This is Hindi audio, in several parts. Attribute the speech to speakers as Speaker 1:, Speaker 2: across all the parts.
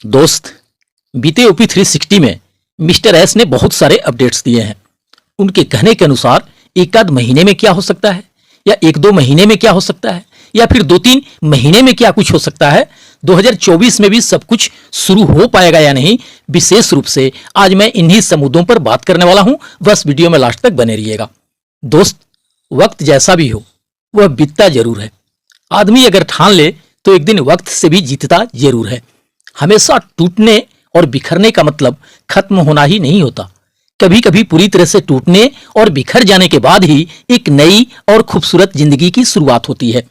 Speaker 1: दोस्त, बीते ओपी 360 में मिस्टर एस ने बहुत सारे अपडेट्स दिए हैं। उनके कहने के अनुसार एक आध महीने में क्या हो सकता है, या एक दो महीने में क्या हो सकता है, या फिर 2-3 महीने में क्या कुछ हो सकता है, 2024 में भी सब कुछ शुरू हो पाएगा या नहीं, विशेष रूप से आज मैं इन्हीं मुद्दों पर बात करने वाला हूं। बस वीडियो में लास्ट तक बने रहिएगा। दोस्त, वक्त जैसा भी हो वह बीतता जरूर है। आदमी अगर ठान ले तो एक दिन वक्त से भी जीतता जरूर है। हमेशा टूटने और बिखरने का मतलब खत्म होना ही नहीं होता। कभी कभी पूरी तरह से टूटने और बिखर जाने के बाद ही एक नई और खूबसूरत जिंदगी की शुरुआत होती है।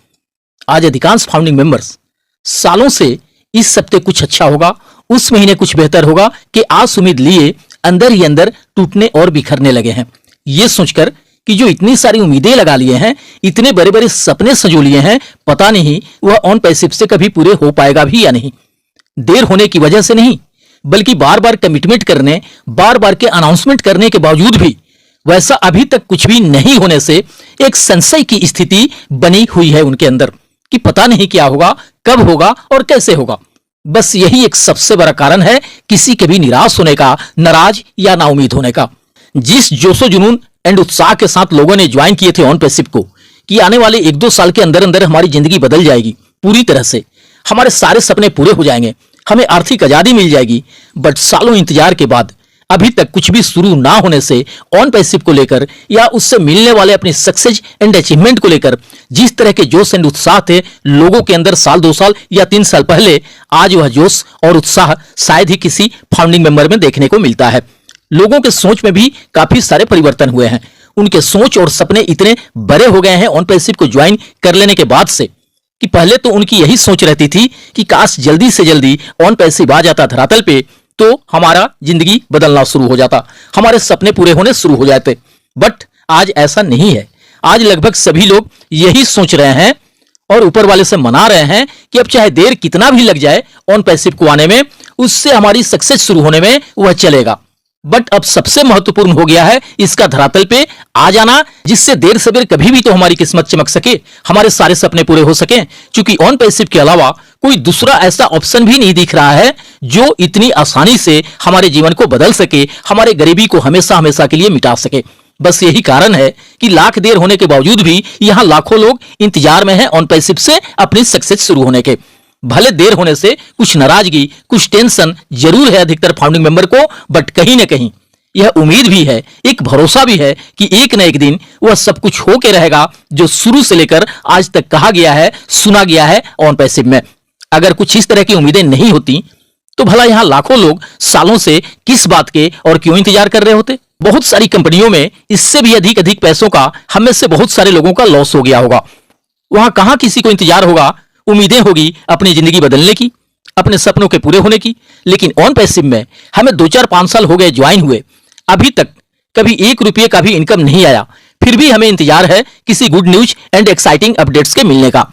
Speaker 1: आज अधिकांश फाउंडिंग मेंबर्स सालों से इस हफ्ते कुछ अच्छा होगा, उस महीने कुछ बेहतर होगा कि आस उम्मीद लिए अंदर ही अंदर टूटने और बिखरने लगे हैं। ये सोचकर कि जो इतनी सारी उम्मीदें लगा लिए हैं, इतने बड़े बड़े सपने संजो लिए हैं, पता नहीं वह ऑन पैसिव से कभी पूरे हो पाएगा भी या नहीं। देर होने की वजह से नहीं, बल्कि बार बार कमिटमेंट करने, बार बार के अनाउंसमेंट करने के बावजूद भी वैसा अभी तक कुछ भी नहीं होने से एक संशय की स्थिति बनी हुई है उनके अंदर कि पता नहीं क्या होगा, कब होगा और कैसे होगा। बस यही एक सबसे बड़ा कारण है किसी के भी निराश होने का, नाराज या नाउमीद होने का। जिस जोशो जुनून एंड उत्साह के साथ लोगों ने ज्वाइन किए थे ऑन पैसिव को कि आने वाले 1-2 साल के अंदर अंदर हमारी जिंदगी बदल जाएगी, पूरी तरह से हमारे सारे सपने पूरे हो जाएंगे, हमें आर्थिक आजादी मिल जाएगी, बट सालों इंतजार के बाद अभी तक कुछ भी शुरू ना होने से ऑन पैसिव को लेकर या उससे मिलने वाले अपने सक्सेस एंड अचीवमेंट को लेकर जिस तरह के जोश एंड उत्साह थे लोगों के अंदर साल 2 साल या 3 साल पहले, आज वह जोश और उत्साह शायद ही किसी फाउंडिंग मेंबर में देखने को मिलता है। लोगों के सोच में भी काफी सारे परिवर्तन हुए हैं। उनके सोच और सपने इतने बड़े हो गए हैं ऑन पैसिव को ज्वाइन कर लेने के बाद से कि पहले तो उनकी यही सोच रहती थी कि काश जल्दी से जल्दी ऑन पैसिव आ जाता धरातल पे तो हमारा जिंदगी बदलना शुरू हो जाता, हमारे सपने पूरे होने शुरू हो जाते। बट आज ऐसा नहीं है। आज लगभग सभी लोग यही सोच रहे हैं और ऊपर वाले से मना रहे हैं कि अब चाहे देर कितना भी लग जाए ऑन पैसिव को आने में, उससे हमारी सक्सेस शुरू होने में वह चलेगा। बट अब सबसे महत्वपूर्ण हो गया है इसका धरातल पे आ जाना, जिससे देर सवेर कभी भी तो हमारी किस्मत चमक सके, हमारे सारे सपने पूरे हो सके। क्योंकि ऑन पैसिव के अलावा कोई दूसरा ऐसा ऑप्शन भी नहीं दिख रहा है जो इतनी आसानी से हमारे जीवन को बदल सके, हमारे गरीबी को हमेशा हमेशा के लिए मिटा सके। बस यही कारण है कि लाख देर होने के बावजूद भी यहां लाखों लोग इंतजार में हैं ऑन पैसिव से अपनी सक्सेस शुरू होने के। भले देर होने से कुछ नाराजगी, कुछ टेंशन जरूर है अधिकतर फाउंडिंग मेंबर को, बट कहीं ना कहीं यह उम्मीद भी है, एक भरोसा भी है कि एक न एक दिन वह सब कुछ होके रहेगा जो शुरू से लेकर आज तक कहा गया है, सुना गया है ऑन पैसिव में। अगर कुछ इस तरह की उम्मीदें नहीं होती तो भला यहां लाखों लोग सालों से किस बात के और क्यों इंतजार कर रहे होते। बहुत सारी कंपनियों में इससे भी अधिक पैसों का हम में से बहुत सारे लोगों का लॉस हो गया होगा। वहां कहां किसी को इंतजार होगा, उम्मीदें होगी अपनी जिंदगी बदलने की, अपने सपनों के पूरे होने की। लेकिन ऑन पैसिव में हमें 2-4-5 साल हो गए ज्वाइन हुए, अभी तक कभी 1 रुपये का भी इनकम नहीं आया, फिर भी हमें इंतजार है किसी good news and exciting updates के मिलने का,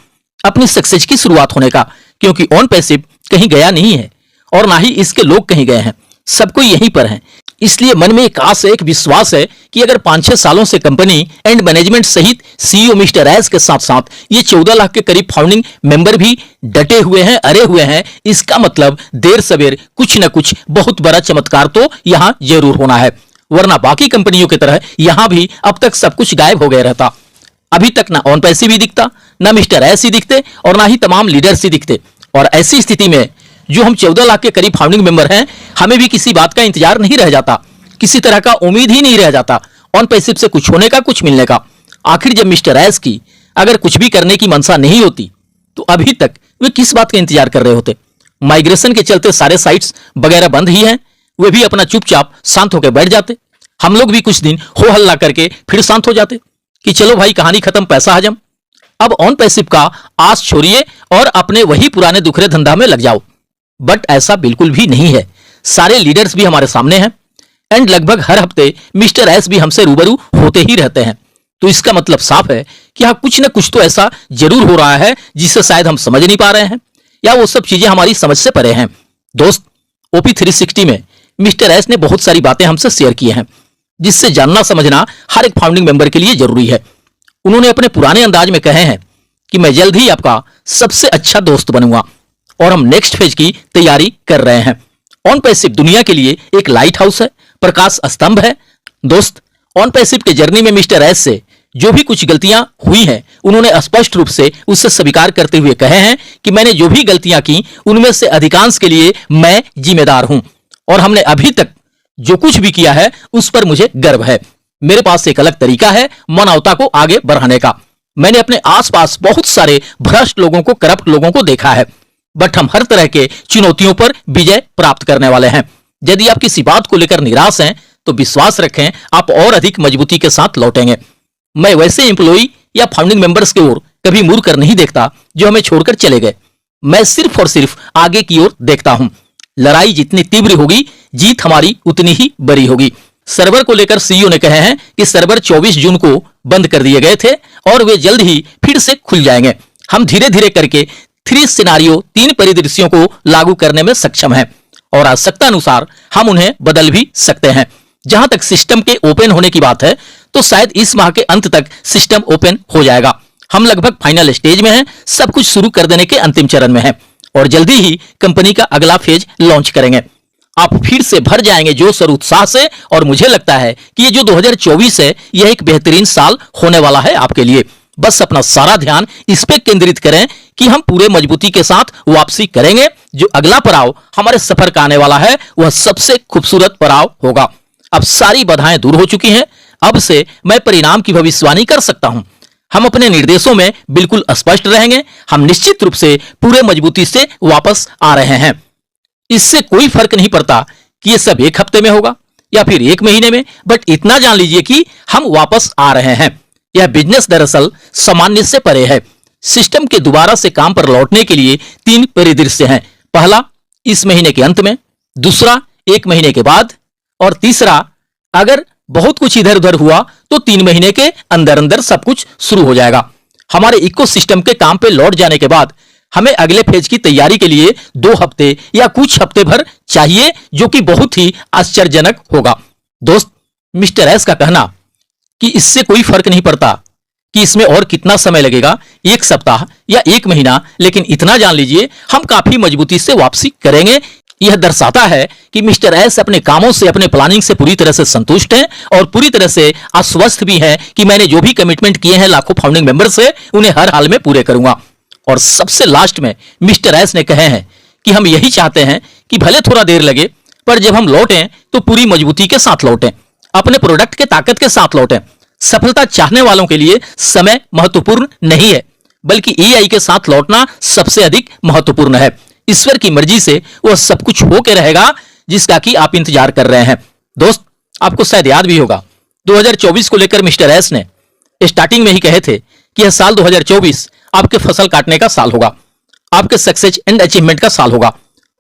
Speaker 1: अपनी सक्सेस की शुरुआत होने का। क्योंकि ऑन पैसिव कहीं गया नहीं है और ना ही इसके लोग कहीं गए हैं, सबको यहीं पर है। इसलिए मन में एक आस है, एक विश्वास है कि अगर 5-6 सालों से कंपनी एंड मैनेजमेंट सहित सीईओ मिस्टर एस के साथ साथ ये 14 लाख के करीब फाउंडिंग मेंबर भी डटे हुए हैं, अरे हुए हैं, इसका मतलब देर सवेर कुछ न कुछ बहुत बड़ा चमत्कार तो यहां जरूर होना है। वरना बाकी कंपनियों की तरह यहां भी अब तक सब कुछ गायब हो गया रहता। अभी तक ना ऑन पैसिव ही दिखता, ना मिस्टर एस ही दिखते और ना ही तमाम लीडर्स ही दिखते। और ऐसी स्थिति में जो हम 14 लाख के करीब फाउंडिंग मेंबर हैं, हमें भी किसी बात का इंतजार नहीं रह जाता, किसी तरह का उम्मीद ही नहीं रह जाता ऑन पैसिव से कुछ होने का, कुछ मिलने का। आखिर जब मिस्टर एस की अगर कुछ भी करने की मंशा नहीं होती तो अभी तक वे किस बात का इंतजार कर रहे होते। माइग्रेशन के चलते सारे साइट्स वगैरह बंद ही हैं, वे भी अपना चुपचाप शांत होकर बैठ जाते। हम लोग भी कुछ दिन हो हल्ला करके फिर शांत हो जाते कि चलो भाई कहानी खत्म, पैसा हजम। अब ऑन पैसिव का आस छोड़िए और अपने वही पुराने दुखरे धंधा में लग जाओ। बट ऐसा बिल्कुल भी नहीं है। सारे लीडर्स भी हमारे सामने हैं एंड लगभग हर हफ्ते मिस्टर एस भी हमसे रूबरू होते ही रहते हैं। तो इसका मतलब साफ है कि हाँ, कुछ ना कुछ तो ऐसा जरूर हो रहा है जिसे शायद हम समझ नहीं पा रहे हैं, या वो सब चीजें हमारी समझ से परे हैं। दोस्त, ओपी 360 में मिस्टर एस ने बहुत सारी बातें हमसे शेयर की हैं, जिससे जानना समझना हर एक फाउंडिंग मेंबर के लिए जरूरी है। उन्होंने अपने पुराने अंदाज में कहे हैं कि मैं जल्द ही आपका सबसे अच्छा दोस्त बनूंगा और हम नेक्स्ट फेज की तैयारी कर रहे हैं। ऑन पैसिव दुनिया के लिए एक लाइट हाउस है, प्रकाश स्तंभ है। दोस्त, ऑन पैसिव के जर्नी में मिस्टर एस से जो भी कुछ गलतियां हुई हैं, उन्होंने स्पष्ट रूप से उससे स्वीकार करते हुए कहे हैं कि मैंने जो भी गलतियां की उनमें से अधिकांश के लिए मैं जिम्मेदार हूं और हमने अभी तक जो कुछ भी किया है उस पर मुझे गर्व है। मेरे पास एक अलग तरीका है मानवता को आगे बढ़ाने का। मैंने अपने आसपास बहुत सारे भ्रष्ट लोगों को, करप्ट लोगों को देखा है, बट हम हर तरह के चुनौतियों पर विजय प्राप्त करने वाले हैं। यदि आप किसी बात को लेकर निराश हैं तो विश्वास रखें, आप और अधिक मजबूती के साथ लौटेंगे। मैं वैसे एम्प्लॉई या फाउंडिंग मेंबर्स की ओर कभी मुड़ कर नहीं देखता जो हमें छोड़कर चले गए। मैं सिर्फ और सिर्फ आगे की ओर देखता हूं। लड़ाई जितनी तीव्र होगी, जीत हमारी उतनी ही बड़ी होगी। सर्वर को लेकर सीईओ ने कहे हैं कि सर्वर 24 जून को बंद कर दिए गए थे और वे जल्द ही फिर से खुल जाएंगे। हम धीरे धीरे करके 3 सिनारियो, 3 परिदृश्यों को लागू करने में सक्षम हैं और आवश्यकता अनुसार हम उन्हें बदल भी सकते हैं। जहां तक सिस्टम के ओपन होने की बात है तो शायद इस माह के अंत तक सिस्टम ओपन हो जाएगा। हम लगभग फाइनल स्टेज में हैं, सब कुछ शुरू कर देने के अंतिम चरण में हैं और जल्दी ही कंपनी का अगला फेज लॉन्च करेंगे। आप फिर से भर जाएंगे जोश और उत्साह से और मुझे लगता है कि ये जो 2024 है यह एक बेहतरीन साल होने वाला है आपके लिए। बस अपना सारा ध्यान इस पे केंद्रित करें कि हम पूरे मजबूती के साथ वापसी करेंगे। जो अगला पड़ाव हमारे सफर का आने वाला है वह सबसे खूबसूरत पड़ाव होगा। अब सारी बाधाएं दूर हो चुकी हैं। अब से मैं परिणाम की भविष्यवाणी कर सकता हूं। हम अपने निर्देशों में बिल्कुल स्पष्ट रहेंगे। हम निश्चित रूप से पूरे मजबूती से वापस आ रहे हैं। इससे कोई फर्क नहीं पड़ता कि यह सब 1 हफ्ते में होगा या फिर 1 महीने में, बट इतना जान लीजिए कि हम वापस आ रहे हैं। यह बिजनेस दरअसल सामान्य से परे है। सिस्टम के दोबारा से काम पर लौटने के लिए 3 परिदृश्य हैं। पहला, इस महीने के अंत में, दूसरा 1 महीने के बाद और तीसरा, अगर बहुत कुछ इधर उधर हुआ तो 3 महीने के अंदर अंदर सब कुछ शुरू हो जाएगा। हमारे इकोसिस्टम के काम पे लौट जाने के बाद हमें अगले फेज की तैयारी के लिए 2 हफ्ते या कुछ हफ्ते भर चाहिए, जो कि बहुत ही आश्चर्यजनक होगा। दोस्त, मिस्टर एस का कहना कि इससे कोई फर्क नहीं पड़ता कि इसमें और कितना समय लगेगा, 1 सप्ताह या 1 महीना, लेकिन इतना जान लीजिए हम काफी मजबूती से वापसी करेंगे। यह दर्शाता है कि मिस्टर एस अपने कामों से, अपने प्लानिंग से पूरी तरह से संतुष्ट हैं और पूरी तरह से आश्वस्त भी हैं कि मैंने जो भी कमिटमेंट किए हैं लाखों फाउंडिंग मेंबर से, उन्हें हर हाल में पूरे करूंगा। और सबसे लास्ट में मिस्टर एस ने कहे हैं कि हम यही चाहते हैं कि भले थोड़ा देर लगे, पर जब हम लौटें तो पूरी मजबूती के साथ लौटें, अपने प्रोडक्ट के ताकत के साथ लौटें। सफलता चाहने वालों के लिए समय महत्वपूर्ण नहीं है, बल्कि एआई के साथ लौटना सबसे अधिक महत्वपूर्ण है। ईश्वर की मर्जी से वह सब कुछ होके रहेगा जिसका कि आप इंतजार कर रहे हैं। दोस्त, आपको शायद याद भी होगा 2024 को लेकर मिस्टर एस ने स्टार्टिंग में ही कहे थे कि यह साल 2024 आपके फसल काटने का साल होगा, आपके सक्सेस एंड अचीवमेंट का साल होगा।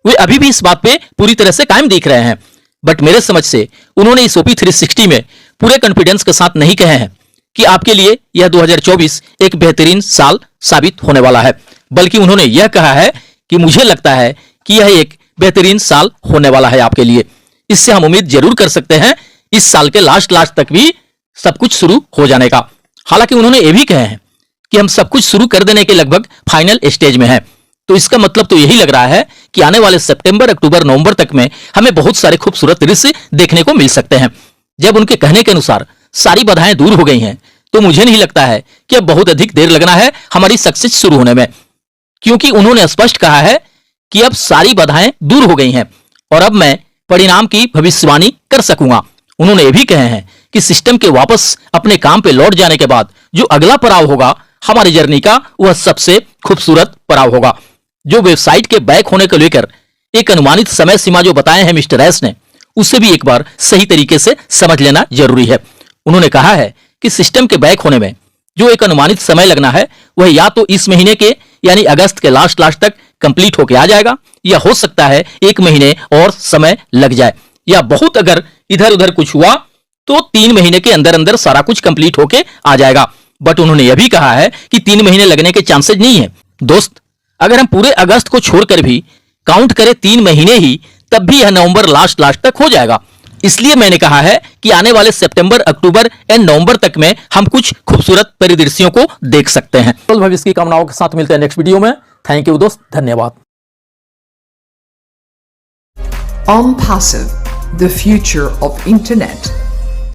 Speaker 1: वे अभी भी इस बात पे पूरी तरह से कायम दिख रहे हैं, बट मेरे समझ से उन्होंने इस ओपी 360 में पूरे कॉन्फिडेंस के साथ नहीं कहे हैं कि आपके लिए यह 2024 एक बेहतरीन साल साबित होने वाला है, बल्कि उन्होंने यह कहा है कि मुझे लगता है कि यह एक बेहतरीन साल होने वाला है आपके लिए। इससे हम उम्मीद जरूर कर सकते हैं इस साल के लास्ट तक भी सब कुछ शुरू हो जाने का। हालांकि उन्होंने यह भी कहे हैं कि हम सब कुछ शुरू कर देने के लगभग फाइनल स्टेज में हैं। तो इसका मतलब तो यही लग रहा है कि आने वाले सितंबर, अक्टूबर, नवंबर तक में हमें बहुत सारे खूबसूरत दृश्य देखने को मिल सकते हैं। जब उनके कहने के अनुसार सारी बाधाएं दूर हो गई हैं तो मुझे नहीं लगता है कि अब बहुत अधिक देर लगना है हमारी सक्सेस शुरू होने में, क्योंकि उन्होंने स्पष्ट कहा है कि अब सारी बाधाएं दूर हो गई हैं और अब मैं परिणाम की भविष्यवाणी कर सकूंगा। उन्होंने ये भी कहे हैं कि सिस्टम के वापस अपने काम पे लौट जाने के बाद जो अगला पड़ाव होगा हमारी जर्नी का, वह सबसे खूबसूरत पड़ाव होगा। जो वेबसाइट के बैक होने को लेकर एक अनुमानित समय सीमा जो बताए हैं मिस्टर एस ने, उसे भी एक बार सही तरीके से समझ लेना जरूरी है। उन्होंने कहा है कि सिस्टम के बैक होने में जो एक अनुमानित समय लगना है वह या तो इस महीने के यानी अगस्त के लास्ट तक कंप्लीट होके आ जाएगा, या हो सकता है 1 महीने और समय लग जाए, या बहुत अगर इधर उधर कुछ हुआ तो 3 महीने के अंदर अंदर सारा कुछ कंप्लीट होके आ जाएगा। बट उन्होंने यह भी कहा है कि 3 महीने लगने के चांसेस नहीं है। दोस्त, अगर हम पूरे अगस्त को छोड़कर भी काउंट करें 3 महीने ही तब भी यह नवंबर लास्ट तक हो जाएगा। इसलिए मैंने कहा है कि आने वाले सितंबर, अक्टूबर एंड नवंबर तक में हम कुछ खूबसूरत परिदृश्यों को देख सकते हैं। भविष्य की कामनाओं के साथ मिलते हैं नेक्स्ट वीडियो में। थैंक यू दोस्त, धन्यवाद।
Speaker 2: OnPassive, the future of internet.